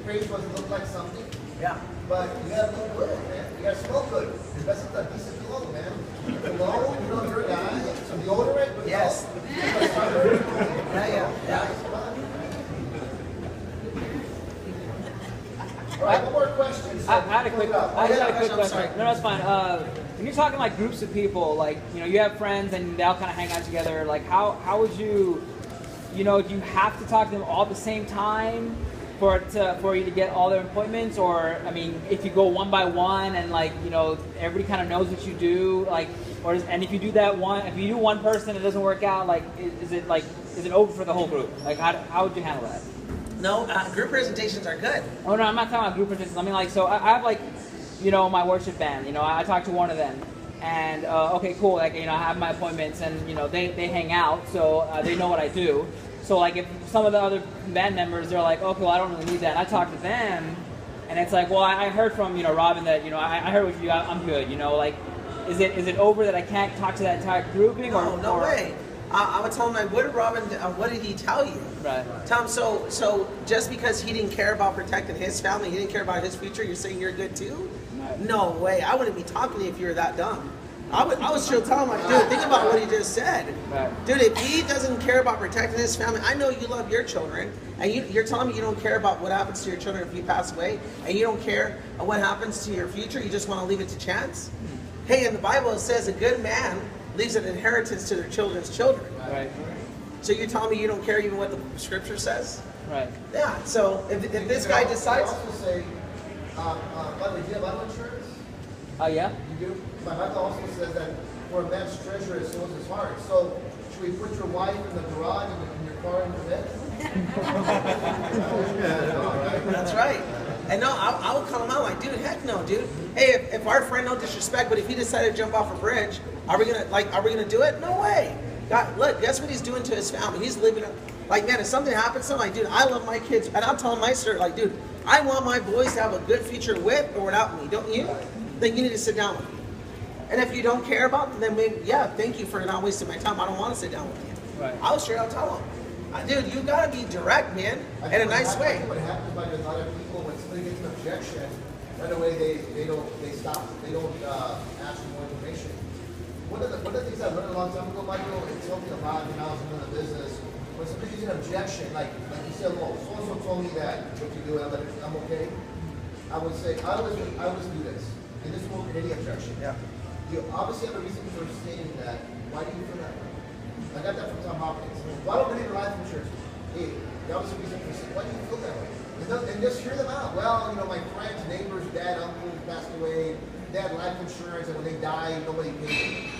face doesn't look like something. Yeah. But you gotta look good, man. You gotta smell good. That's a decent cologne, man. Cologne, you know, you're a guy. So deodorant. Yes. Yeah. All right, one more question. I had a quick question. Sorry. No, that's fine. When you're talking like groups of people, like, you know, you have friends and they all kind of hang out together, like how would you, you know, do you have to talk to them all at the same time for you to get all their appointments? Or, I mean, if you go one by one and, like, you know, everybody kind of knows what you do, like, and if you do if you do one person and it doesn't work out, like, is it over for the whole group? Like, how would you handle that? No, group presentations are good. Oh no, I'm not talking about group presentations. I mean, like, so I have, like, you know, my worship band. You know, I talk to one of them, and okay, cool. Like, you know, I have my appointments, and, you know, they hang out, so they know what I do. So, like, if some of the other band members, they're like, okay, well, I don't really need that. And I talk to them, and it's like, well, I heard from, you know, Robin that, you know, I heard what you do. I'm good. You know, like, is it over that I can't talk to that entire grouping? No way. I would tell him, what did Robin? What did he tell you? Right. Tell him, so just because he didn't care about protecting his family, he didn't care about his future, you're saying you're good too? Right. No way. I wouldn't be talking to you if you were that dumb. I would still tell him, like, dude, think about what he just said. Right. Dude, if he doesn't care about protecting his family, I know you love your children, and you're telling me you don't care about what happens to your children if you pass away, and you don't care what happens to your future, you just want to leave it to chance? Hey, in the Bible it says a good man leaves an inheritance to their children's children. Right. So you're telling me you don't care even what the scripture says? Right. Yeah, so if this guy decides... I also say, by the way, do you have life insurance? Yeah. You do? My Bible also says that for a man's treasure is so his heart. So should we put your wife in the garage and your car in the bed? That's right. And no, I would call him out like, dude, heck no, dude. Hey, if our friend, no disrespect, but if he decided to jump off a bridge, are we gonna do it? No way. God, look, guess what he's doing to his family? He's living like, man, if something happens to him, like, dude, I love my kids, and I'll tell my sister, like, dude, I want my boys to have a good future with or without me, don't you? Then you need to sit down with me. And if you don't care about them, then maybe, yeah, thank you for not wasting my time. I don't want to sit down with you. Right. I'll tell him, dude, you gotta be direct, man, in a nice way. What happens by a lot of people when somebody gets an objection, right away they stop. They don't ask for more information. One of the things I learned a long time ago, Michael, it's helped me a lot when I was in the business. When somebody gives an objection, like you said, well, so and so told me that what you do, and I'm okay. I would say I always do this, and this won't be any objection. Yeah. You obviously have a reason for saying that. Why do you feel that way? I got that from Tom Hopkins. Why don't we need life insurance? Hey, that was a reason for saying, why do you feel that way? And just hear them out. Well, you know, my friends, neighbors, dad, uncle passed away. They had life insurance, and when they died, nobody paid.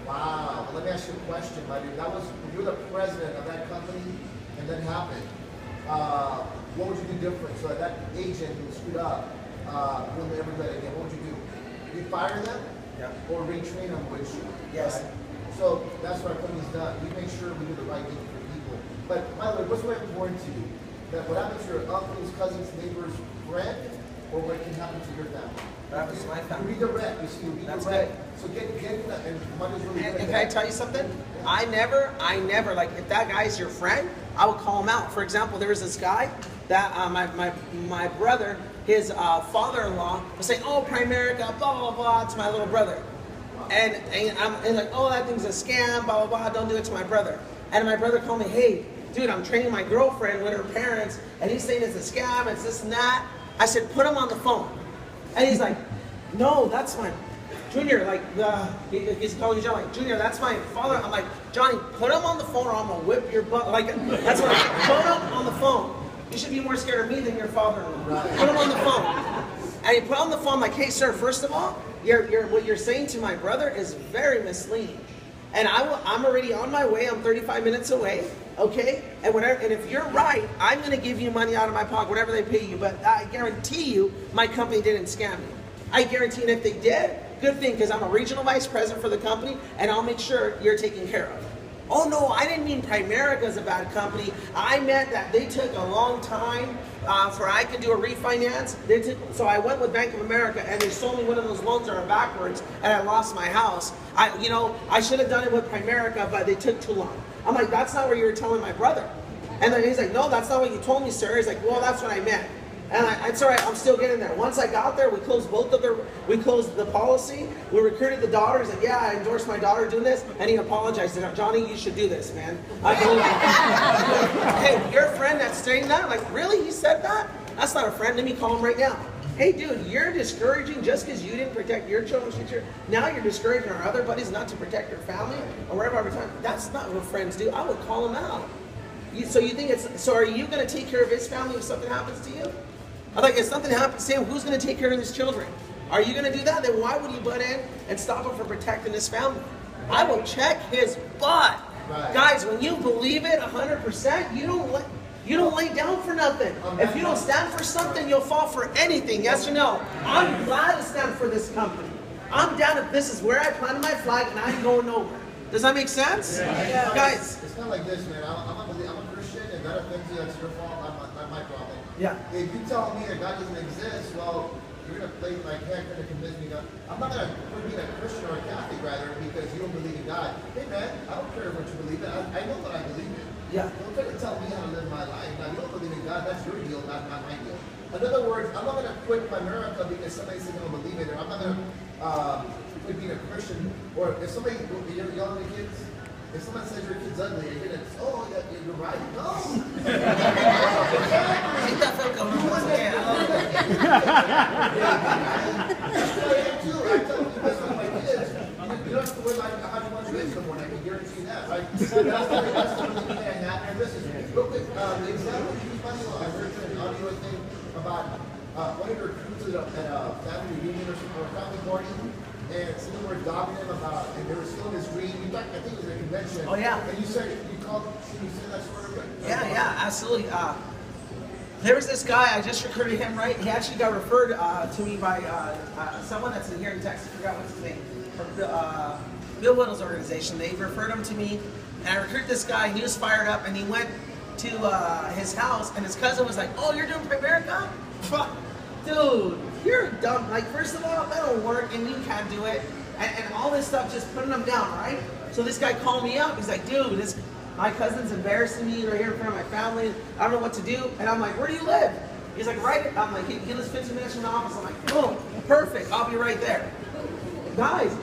Wow. Well, let me ask you a question, my dude. You're the president of that company, and that happened. What would you do different so that agent who screwed up wouldn't ever do that again? What would you do? You fire them? Yeah. Or retrain them, which Yes. right? So that's what our company's done. We make sure we do the right thing for people. But by the way, what's more important to you? That what happens to your uncles, cousins, neighbors, friend, or what can happen to your family? That was my family. Redirect, you see, That's redirect. So get that, and money's really And good. can I tell you something? I never, like, if that guy's your friend, I would call him out. For example, there was this guy that my brother, his father-in-law was saying, oh, Primerica, blah, blah, blah, to my little brother. And I'm like, oh, that thing's a scam, blah, blah, blah, don't do it to my brother. And my brother called me, hey, dude, I'm training my girlfriend with her parents, and he's saying it's a scam, it's this and that. I said, put him on the phone. And he's like, no, that's my Junior, like, he's calling you Johnny. Junior, that's my father. I'm like, Johnny, put him on the phone or I'm going to whip your butt. Like, that's what put him on the phone. You should be more scared of me than your father-in-law. Put him on the phone. And he put him on the phone, like, hey, sir, first of all, what you're saying to my brother is very misleading. And I'm already on my way. I'm 35 minutes away, okay? And if you're right, I'm going to give you money out of my pocket, whatever they pay you. But I guarantee you, my company didn't scam you. I guarantee, and if they did, good thing, because I'm a regional vice president for the company, and I'll make sure you're taken care of. Oh no, I didn't mean Primerica is a bad company. I meant that they took a long time for I could do a refinance. So I went with Bank of America, and they sold me one of those loans that are backwards, and I lost my house. I should have done it with Primerica, but they took too long. I'm like, that's not what you were telling my brother. And then he's like, no, that's not what you told me, sir. He's like, well, that's what I meant. And it's all right, I'm still getting there. Once I got there, we closed the policy. We recruited the daughter. He's like, yeah, I endorsed my daughter doing this. And he apologized. He said, Johnny, you should do this, man. I believe you. Hey, your friend that's saying that? Like, really? He said that? That's not a friend. Let me call him right now. Hey, dude, you're discouraging just because you didn't protect your children's future. Now you're discouraging our other buddies not to protect their family or whatever every time. That's not what friends do. I would call him out. So you think so are you going to take care of his family if something happens to you? I like, if something happens to him, who's going to take care of his children? Are you going to do that? Then why would you butt in and stop him from protecting his family? I will check his butt. Right. Guys, when you believe it 100%, you don't lay down for nothing. If you don't stand for something, you'll fall for anything. Yes or no? I'm glad to stand for this company. I'm down if this is where I planted my flag and I'm going nowhere. Does that make sense? Yeah. Guys. It's kind of like this, man. I'm a Christian, and that offends you, that's your fault, not my problem. Yeah. If you tell me that God doesn't exist, well, you're going to play like heck to convince me God. I'm not going to quit being a Christian or a Catholic, rather, because you don't believe in God. Hey, man, I don't care what you believe in. I know what I believe in. Yeah. Don't try to tell me how to live my life. Now, you don't believe in God, that's your deal, not my deal. In other words, I'm not going to quit Primerica because somebody says they don't believe in it. I'm not going to quit being a Christian. Or if somebody, you're young kids, if someone says your kid's ugly, you're going to, oh, yeah, you're right. No. Ain't that felt good? I too. I tell you this with my kids. You don't have to wear like how you want your kids in the morning. I can guarantee you that, right? That's the only thing I have. And listen, real quick, the example you find, I heard an audio thing about one of your recruits at a family reunion or family party. And some were dogging him about, and they were still in his dream. I think it was a convention. Oh, yeah. And you said, can you say that sort of? Yeah, absolutely. There was this guy, I just recruited him, right? He actually got referred to me by someone that's in here in Texas, I forgot what's his name, from Bill Whittle's organization. They referred him to me, and I recruited this guy, and he was fired up, and he went to his house, and his cousin was like, oh, you're doing Primerica? Dude, you're dumb. Like, first of all, that don't work, and you can't do it. And all this stuff, just putting them down, right? So this guy called me up. He's like, dude, my cousin's embarrassing me right here in front of my family. I don't know what to do. And I'm like, where do you live? He's like, right. I'm like, he lives 15 minutes from the office. I'm like, boom, perfect. I'll be right there. Guys,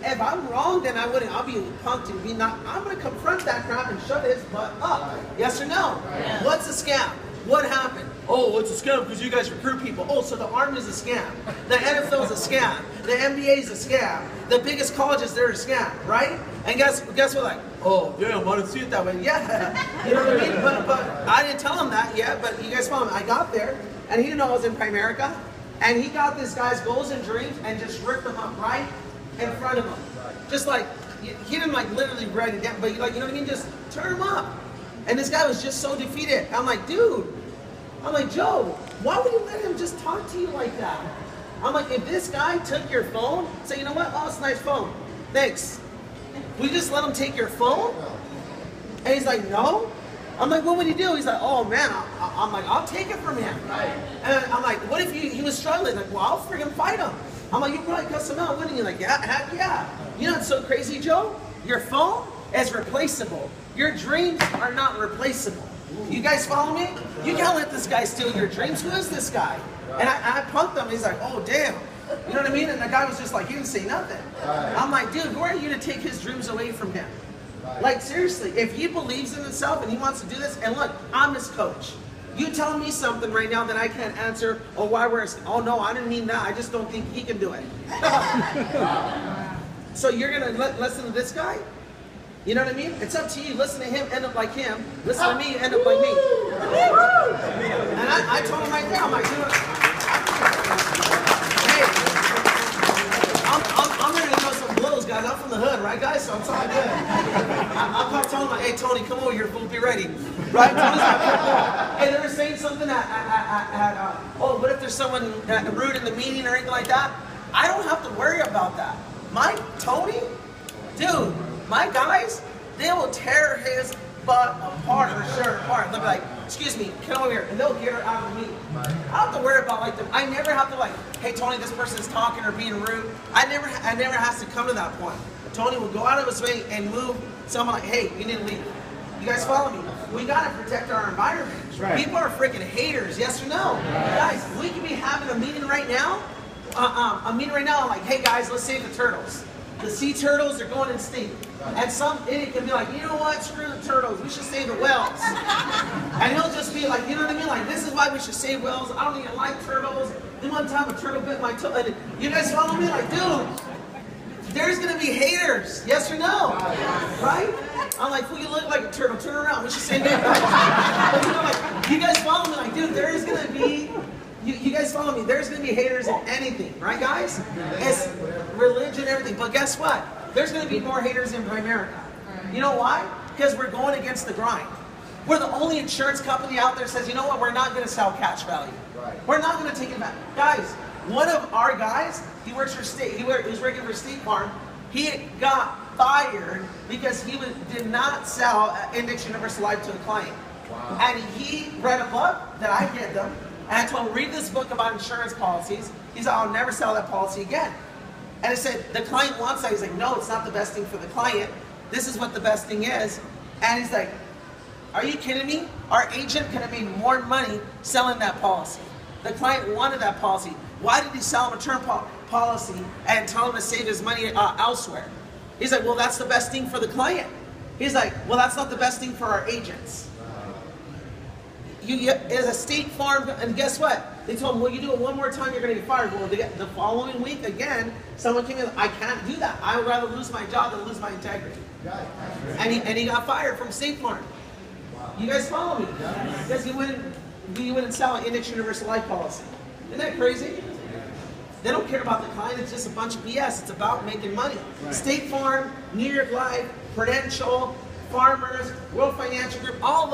if I'm wrong, then I'll be punked and be not. I'm going to confront that crap and shut his butt up. Yes or no? Yeah. What's a scam? What happened? Oh, it's a scam because you guys recruit people. Oh, so the Army is a scam. The NFL is a scam. The NBA is a scam. The biggest colleges, they're a scam, right? And guess what? Like, oh, damn, I didn't see it that way. Yeah, you know what I mean? But I didn't tell him that yet. But you guys follow me. I got there, and he didn't know I was in Primerica. And he got this guy's goals and dreams and just ripped them up right in front of him. Just like, he didn't like literally write it down, but like, you know what I mean? Just turn him up. And this guy was just so defeated. I'm like, dude. I'm like, Joe, why would you let him just talk to you like that? I'm like, if this guy took your phone, say, you know what? Oh, it's a nice phone. Thanks. We just let him take your phone? And he's like, no. I'm like, what would he do? He's like, oh man. I'm like, I'll take it from him. And I'm like, what if he was struggling? Like, well, I'll freaking fight him. I'm like, you probably cuss him out, wouldn't you? Like, yeah, heck yeah. You know what's so crazy, Joe? Your phone is replaceable. Your dreams are not replaceable. You guys follow me? You can't let this guy steal your dreams. Who is this guy? And I punked him. He's like, oh, damn. You know what I mean? And the guy was just like, he didn't say nothing. I'm like, dude, who are you to take his dreams away from him? Like, seriously, if he believes in himself and he wants to do this, and look, I'm his coach. You tell me something right now that I can't answer, or why oh, no, I didn't mean that. I just don't think he can do it. So you're going to listen to this guy? You know what I mean? It's up to you. Listen to him, end up like him. Listen to me, end up like me. And I told him right there, I'm like, dude, hey, I'm ready to know some blows, guys. I'm from the hood, right, guys? So it's all good. I'll tell him, like, hey, Tony, come over here, fool, be ready. Right? Tony's like, hey, they were saying something oh, what if there's someone rude in the meeting or anything like that? I don't have to worry about that. Tony, dude, my guys, they will tear his butt apart or shirt apart. They'll be like, excuse me, come over here. And they'll get her out of me. I don't have to worry about I never have to like, hey Tony, this person's talking or being rude. I never has to come to that point. Tony will go out of his way and move someone like, hey, you need to leave. You guys follow me? we gotta protect our environment. Right. People are freaking haters, yes or no? Guys, we could be having a meeting right now. Like, hey guys, let's save the turtles. The sea turtles are going extinct. And some idiot can be like, you know what, screw the turtles, we should save the whales. And he'll just be like, you know what I mean? Like, this is why we should save whales. I don't even like turtles. Then one time a turtle bit my toe. And you guys follow me? Like, dude, there's gonna be haters, yes or no? Right? I'm like, well, you look like a turtle, turn around, we should save you. But you know, like, you guys follow me? Like, dude, there's gonna be, you guys follow me, there's gonna be haters in anything, right guys? It's religion, everything, but guess what? There's gonna be more haters in Primerica. You know why? Because we're going against the grind. We're the only insurance company out there that says, you know what, we're not gonna sell cash value. We're not gonna take it back. Guys, one of our guys, he works for State, he was working for State Farm, he got fired because he did not sell Index Universal Life to a client. And he read a book that I gave them, and I told him, read this book about insurance policies. He said, I'll never sell that policy again. And I said, the client wants that. He's like, no, it's not the best thing for the client. This is what the best thing is. And he's like, are you kidding me? Our agent could have made more money selling that policy. The client wanted that policy. Why did he sell him a term policy and tell him to save his money elsewhere? He's like, well, that's the best thing for the client. He's like, well, that's not the best thing for our agents. As a State Farm, and guess what? They told him, well, you do it one more time, you're going to get fired. Well, the following week, again, someone came in, I can't do that. I would rather lose my job than lose my integrity. And he got fired from State Farm. You guys follow me? Because he wouldn't sell an Index Universal Life policy. Isn't that crazy? They don't care about the client, it's just a bunch of BS. It's about making money. Right. State Farm, New York Life, Prudential, Farmers, World Financial Group, all